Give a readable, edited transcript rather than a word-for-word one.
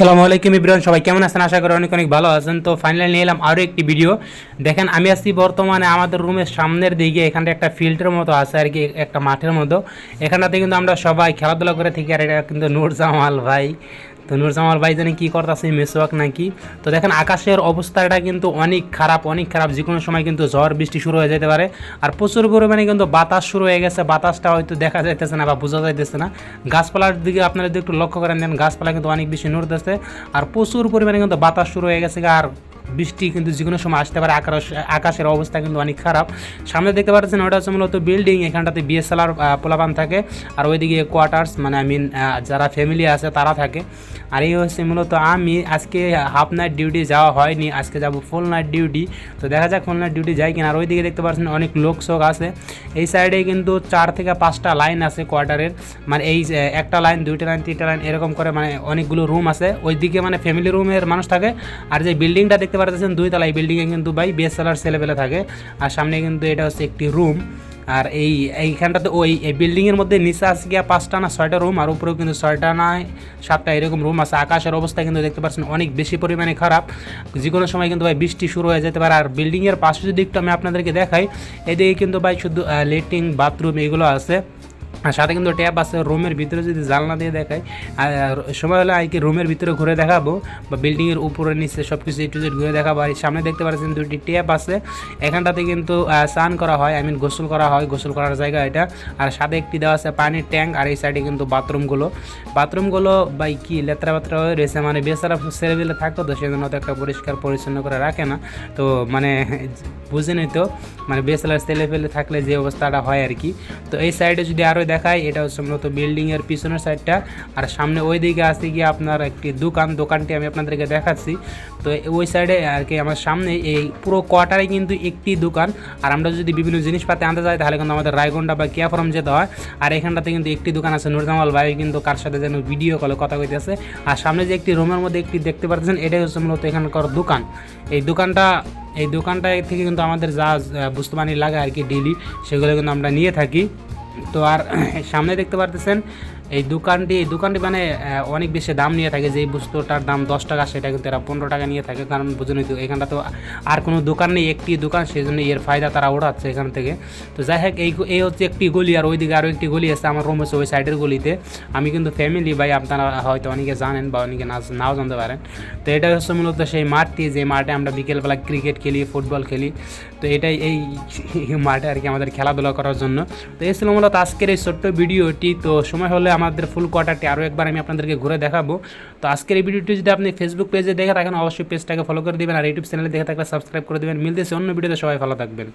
আসসালামু আলাইকুম ইব্রাহিম, সবাই কেমন আছেন? আশা করি অনেক অনেক ভালো আছেন। তো ফাইনালি নিয়ে এলাম আরও একটি ভিডিও। দেখেন, আমি আছি বর্তমানে আমাদের রুমের সামনের দিকে। এখানটা একটা ফিল্ডের মতো আছে আর কি, একটা মাঠের মতো। এখানটাতে কিন্তু আমরা সবাই খেলাধুলা করে থাকি। আর এটা কিন্তু নূর জামাল ভাই। তো নূর জামাল ভাই জানি কী করতেছে, মেসওয়াক নাকি। তো দেখেন, আকাশের অবস্থাটা কিন্তু অনেক খারাপ, অনেক খারাপ। যে কোনো সময় কিন্তু ঝড় বৃষ্টি শুরু হয়ে যেতে পারে। আর প্রচুর পরিমাণে কিন্তু বাতাস শুরু হয়ে গেছে। বাতাসটা হয়তো দেখা যাইতেছে না বা বোঝা যাইতেছে না। গাছপালার দিকে আপনারা যদি একটু লক্ষ্য করেন, দেন গাছপালা কিন্তু অনেক বেশি নড়তেছে। আর প্রচুর পরিমাণে কিন্তু বাতাস শুরু হয়ে গেছে। আর বৃষ্টি কিন্তু যে কোনো সময় আসতে পারে। আকাশের অবস্থা কিন্তু অনেক খারাপ। সামনে দেখতে পাচ্ছেন ওটা হচ্ছে মূলত বিল্ডিং। এখানটাতে বিএসএলআর পোলাপান থাকে। আর ওইদিকে কোয়ার্টার্স, মানে যারা ফ্যামিলি আছে তারা থাকে। আর এই হচ্ছে মূলত আমি আজকে হাফ নাইট ডিউটি যাওয়া হয়নি, আজকে যাব ফুল নাইট ডিউটি। তো দেখা যাক ফুল নাইট ডিউটি যাই কিনা। আর ওইদিকে দেখতে পাচ্ছেন অনেক লোক শোক আছে। এই সাইডে কিন্তু 4 থেকে 5টা লাইন আছে কোয়ার্টারের। মানে এই একটা লাইন, 2টা লাইন, 3টা লাইন এরকম করে, মানে অনেকগুলো রুম আছে ওইদিকে, মানে ফ্যামিলি রুমের মানুষ থাকে। আর যে বিল্ডিংটা দেখতে পাচ্ছেন 2 তলা, এই বিল্ডিংয়ে কিন্তু ভাই বিএসএলআর ছেলেপেলে থাকে। আর সামনে কিন্তু এটা হচ্ছে একটি রুম। আর এইখানটাতে এই বিল্ডিংয়ের মধ্যে নিচে আছে গিয়া 5টা না 6টা রুম, আর উপরেও কিন্তু 6টা না 7টা এরকম রুম আছে। আকাশের অবস্থা কিন্তু দেখতে পাচ্ছেন অনেক বেশি পরিমাণে খারাপ। যে কোনো সময় কিন্তু ভাই বৃষ্টি শুরু হয়ে যেতে পারে। আর বিল্ডিংয়ের পাশে যদি একটু আমি আপনাদেরকে দেখাই, এদিকে কিন্তু ভাই শুধু লেট্রিন বাথরুম এগুলো আছে। আর সাথে কিন্তু ট্যাপ আছে। রুমের ভিতরে যদি জানলা দিয়ে দেখাই, আর সময় হলে আর কি রুমের ভিতরে ঘুরে দেখাবো, বা বিল্ডিংয়ের উপরে নিচে সব কিছু একটু ঘুরে দেখাবো। আর সামনে দেখতে পাচ্ছেন 2টি ট্যাপ আছে। এখানটাতে কিন্তু স্নান করা হয়, গোসল করা হয়, গোসল করার জায়গা এটা। আর সাথে একটি দেওয়া আছে পানির ট্যাঙ্ক। আর এই সাইডে কিন্তু বাথরুমগুলো ভাই কি লেত্রা বাত্রা হয়ে রয়েছে। মানে বেচারা ছেলেবেলে থাকতো, তো সেজন্য তো একটা পরিষ্কার পরিচ্ছন্ন করে রাখে না। তো মানে বুঝেনি তো, মানে বেচারার ছেলেপেলে থাকলে যে অবস্থাটা হয় আর কি। তো এই সাইডে যদি আরও দেখাই, এটা হচ্ছে মূলত বিল্ডিংয়ের পিছনের সাইডটা। আর সামনে ওই দিকে আছে গিয়ে আপনার একটি দোকানটি আমি আপনাদেরকে দেখাচ্ছি। তো ওই সাইডে আর কি আমার সামনে এই পুরো কোয়ার্টারে কিন্তু একটি দোকান। আর আমরা যদি বিভিন্ন জিনিসপাতি আনতে যাই, তাহলে কিন্তু আমাদের রায়গঞ্জা বা কিয়াফরম যেতে হয়। আর এখানটাতে কিন্তু একটি দোকান আছে। নূর জামাল ভাই কিন্তু কার সাথে যেন ভিডিও কলে কথা কইতেছে। আর সামনে যে একটি রুমের মধ্যে একটি দেখতে পাচ্ছেন, এটাই হচ্ছে মূলত এখানকার দোকান। এই দোকানটা থেকে কিন্তু আমাদের যা বস্তু বাণী লাগে আর কি ডেইলি, সেগুলো কিন্তু আমরা নিয়ে থাকি। তো আর সামনে দেখতে পারতেছেন এই দোকানটি মানে অনেক বেশি দাম নিয়ে থাকে। যেই বস্তুটার দাম 10 টাকা, সেটা কিন্তু এরা 15 টাকা নিয়ে থাকে। কারণ বুঝুনই তো, এখানটা তো আর কোনো দোকান নেই, একটি দোকান, সেই জন্য এর ফায়দা তারা ওঠাচ্ছে এখান থেকে। তো যাই হোক, এই হচ্ছে একটি গলি। আর ওইদিকে আরও একটি গলি আছে। আমার রুম হচ্ছে ওই সাইডের গলিতে। আমি কিন্তু ফ্যামিলি ভাই, আপনারা হয়তো অনেকে জানেন বা অনেকে নাও জানতে পারেন। তো এটা হচ্ছে মূলত সেই মাঠটি, যে মাঠে আমরা বিকেলবেলা ক্রিকেট খেলি, ফুটবল খেলি। তো এটাই এই মাঠে আর কি আমাদের খেলাধুলা করার জন্য। তো এই ছিল মূলত আজকের এই ছোট্ট ভিডিওটি। তো সময় হলে আমাদের ফুল কোয়ার্টারটি আরও একবার আমি আপনাদেরকে ঘুরে দেখাবো। তো আজকের এই ভিডিওটি যদি আপনি ফেসবুক পেজে দেখে থাকেন, অবশ্যই পেজটাকে ফলো করে দেবেন। আর ইউটিউব চ্যানেলে দেখে থাকলে সাবস্ক্রাইব করে দেবেন। মিলতেছে অন্য ভিডিওতে, সবাই ভালো থাকবেন।